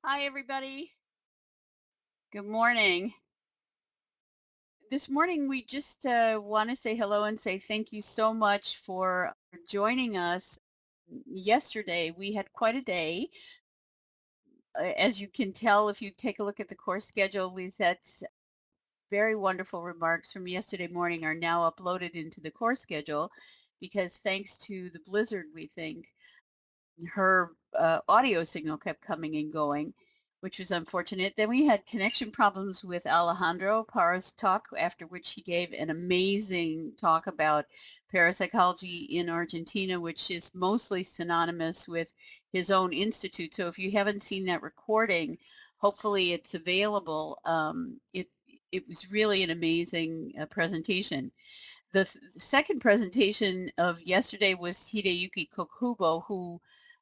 Hi, everybody. Good morning. This morning, we just want to say hello and say thank you so much for joining us. Yesterday, we had quite a day. As you can tell, if you take a look at the course schedule, Lizette's very wonderful remarks from yesterday morning are now uploaded into the course schedule because thanks to the blizzard, we think, her audio signal kept coming and going, which was unfortunate. Then we had connection problems with Alejandro Parra's talk, after which he gave an amazing talk about parapsychology in Argentina, which is mostly synonymous with his own institute. So if you haven't seen that recording, hopefully it's available. It was really an amazing presentation. The second presentation of yesterday was Hideyuki Kokubo, who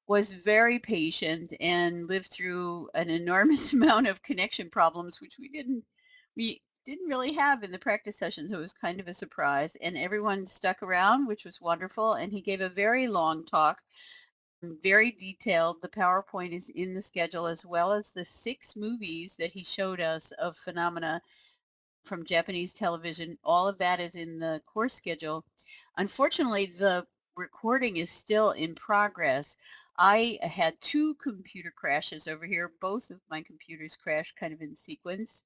was very patient and lived through an enormous amount of connection problems, which we didn't really have in the practice sessions. So it was kind of a surprise, and everyone stuck around, which was wonderful. And he gave a very long talk, very detailed. The PowerPoint is in the schedule, as well as the 6 movies that he showed us of phenomena from Japanese television. All of that is in the course schedule. Unfortunately, the recording is still in progress. I had 2 computer crashes over here. Both of my computers crashed kind of in sequence.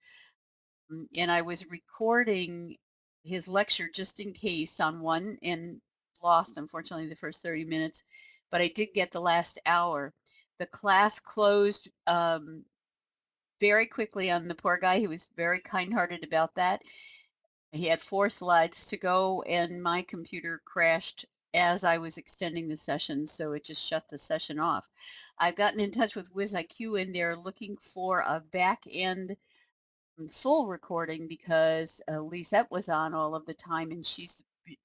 And I was recording his lecture just in case on one and lost, unfortunately, the first 30 minutes. But I did get the last hour. The class closed very quickly on the poor guy. He was very kind-hearted about that. He had 4 slides to go, and my computer crashed as I was extending the session, so it just shut the session off. I've gotten in touch with WizIQ, and they're looking for a back end full recording because Lisette was on all of the time, and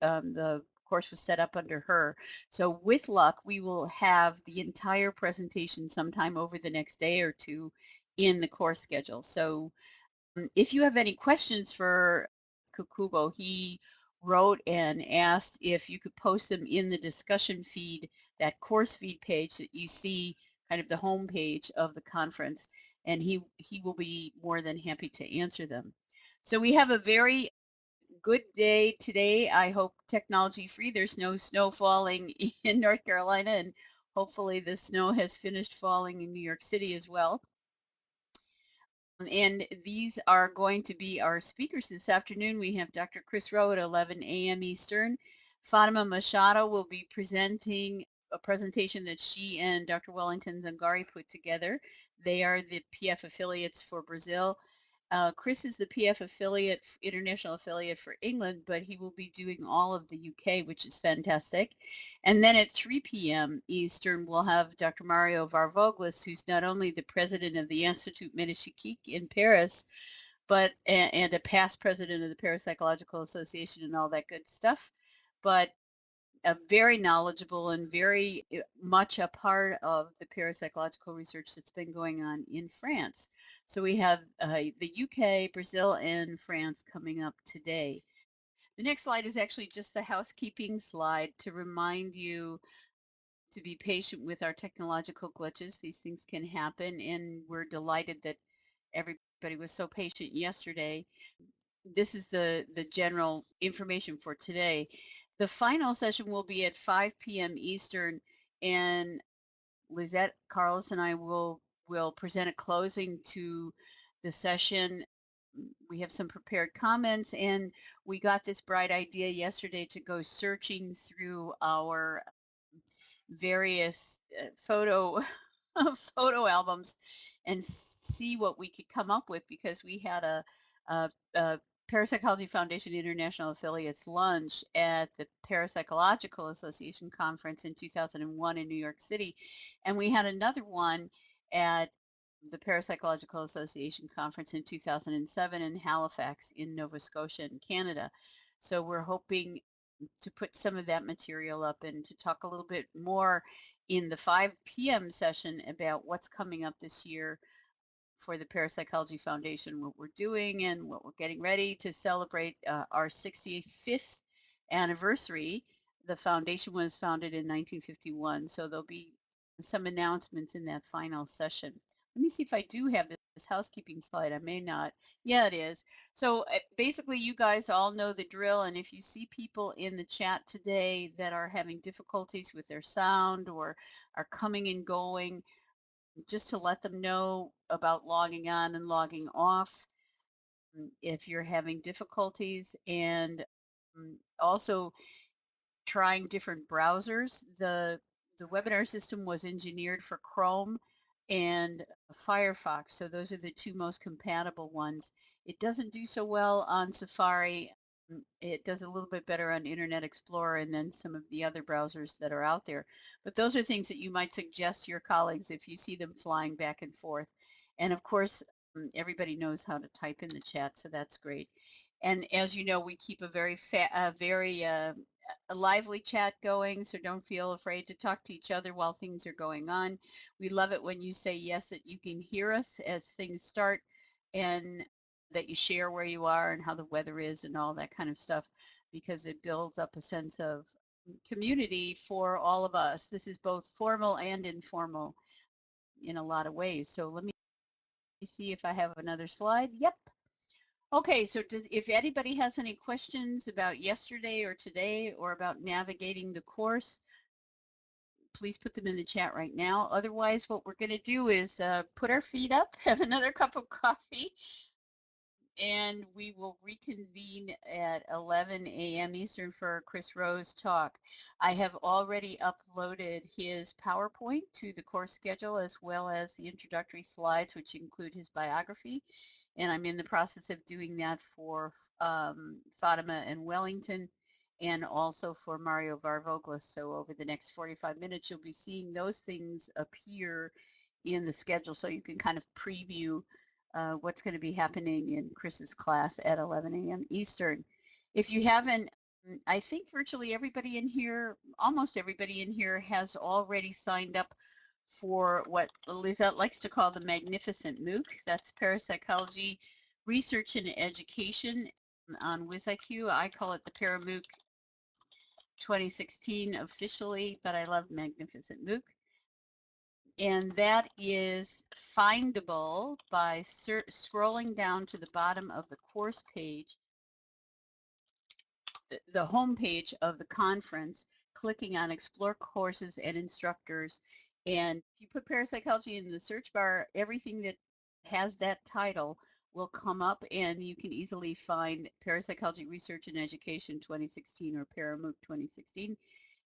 the course was set up under her. So with luck, we will have the entire presentation sometime over the next day or two in the course schedule. So if you have any questions for Kukubo, he wrote and asked if you could post them in the discussion feed, that course feed page that you see, kind of the home page of the conference, and he will be more than happy to answer them. So we have a very good day today. I hope technology free. There's no snow falling in North Carolina, and hopefully the snow has finished falling in New York City as well. And these are going to be our speakers this afternoon. We have Dr. Chris Rowe at 11 a.m. Eastern. Fatima Machado will be presenting a presentation that she and Dr. Wellington Zangari put together. They are the PF affiliates for Brazil. Chris is the PF affiliate, international affiliate for England, but he will be doing all of the UK, which is fantastic. And then at 3 p.m. Eastern, we'll have Dr. Mario Varvoglis, who's not only the president of the Institut Médichique in Paris, but and a past president of the Parapsychological Association and all that good stuff, but very knowledgeable and very much a part of the parapsychological research that's been going on in France. So we have the UK, Brazil, and France coming up today. The next slide is actually just the housekeeping slide to remind you to be patient with our technological glitches. These things can happen, and we're delighted that everybody was so patient yesterday. This is the general information for today. The final session will be at 5 p.m. Eastern, and Lizette, Carlos, and I will present a closing to the session. We have some prepared comments, and we got this bright idea yesterday to go searching through our various photo albums and see what we could come up with, because we had a Parapsychology Foundation International Affiliates lunch at the Parapsychological Association conference in 2001 in New York City, and we had another one at the Parapsychological Association conference in 2007 in Halifax in Nova Scotia in Canada. So we're hoping to put some of that material up and to talk a little bit more in the 5 p.m. session about what's coming up this year for the Parapsychology Foundation, what we're doing and what we're getting ready to celebrate our 65th anniversary. The foundation was founded in 1951, so there'll be some announcements in that final session. Let me see if I do have this housekeeping slide. I may not. Yeah, it is. So basically, you guys all know the drill. And if you see people in the chat today that are having difficulties with their sound or are coming and going, just to let them know about logging on and logging off if you're having difficulties. And also trying different browsers. The webinar system was engineered for Chrome and Firefox, so those are the two most compatible ones. It doesn't do so well on Safari. It does a little bit better on Internet Explorer and then some of the other browsers that are out there. But those are things that you might suggest to your colleagues if you see them flying back and forth. And of course, everybody knows how to type in the chat, so that's great. And as you know, we keep a very a lively chat going, so don't feel afraid to talk to each other while things are going on. We love it when you say yes, that you can hear us as things start, and that you share where you are and how the weather is and all that kind of stuff, because it builds up a sense of community for all of us. This is both formal and informal in a lot of ways. So let me see if I have another slide. Yep. Okay, so if anybody has any questions about yesterday or today or about navigating the course, please put them in the chat right now. Otherwise, what we're going to do is put our feet up, have another cup of coffee, and we will reconvene at 11 a.m. Eastern for Chris Rowe's talk. I have already uploaded his PowerPoint to the course schedule as well as the introductory slides, which include his biography. And I'm in the process of doing that for Fatima and Wellington and also for Mario Varvoglis. So over the next 45 minutes, you'll be seeing those things appear in the schedule so you can kind of preview what's going to be happening in Chris's class at 11 a.m. Eastern. If you haven't, I think virtually everybody in here, almost everybody in here has already signed up for what Lizette likes to call the Magnificent MOOC. That's Parapsychology Research and Education on WizIQ. I call it the ParaMOOC 2016 officially, but I love Magnificent MOOC. And that is findable by scrolling down to the bottom of the course page, the home page of the conference, clicking on Explore Courses and Instructors. And if you put parapsychology in the search bar, everything that has that title will come up, and you can easily find Parapsychology Research and Education 2016 or ParaMOOC 2016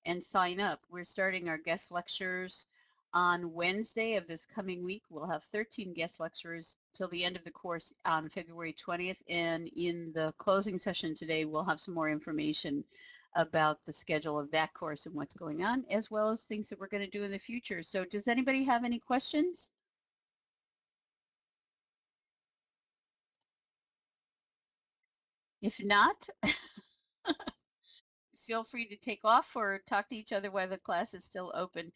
and sign up. We're starting our guest lectures on Wednesday of this coming week. We'll have 13 guest lecturers till the end of the course on February 20th. And in the closing session today, we'll have some more information about the schedule of that course and what's going on, as well as things that we're going to do in the future. So does anybody have any questions? If not, feel free to take off or talk to each other while the class is still open.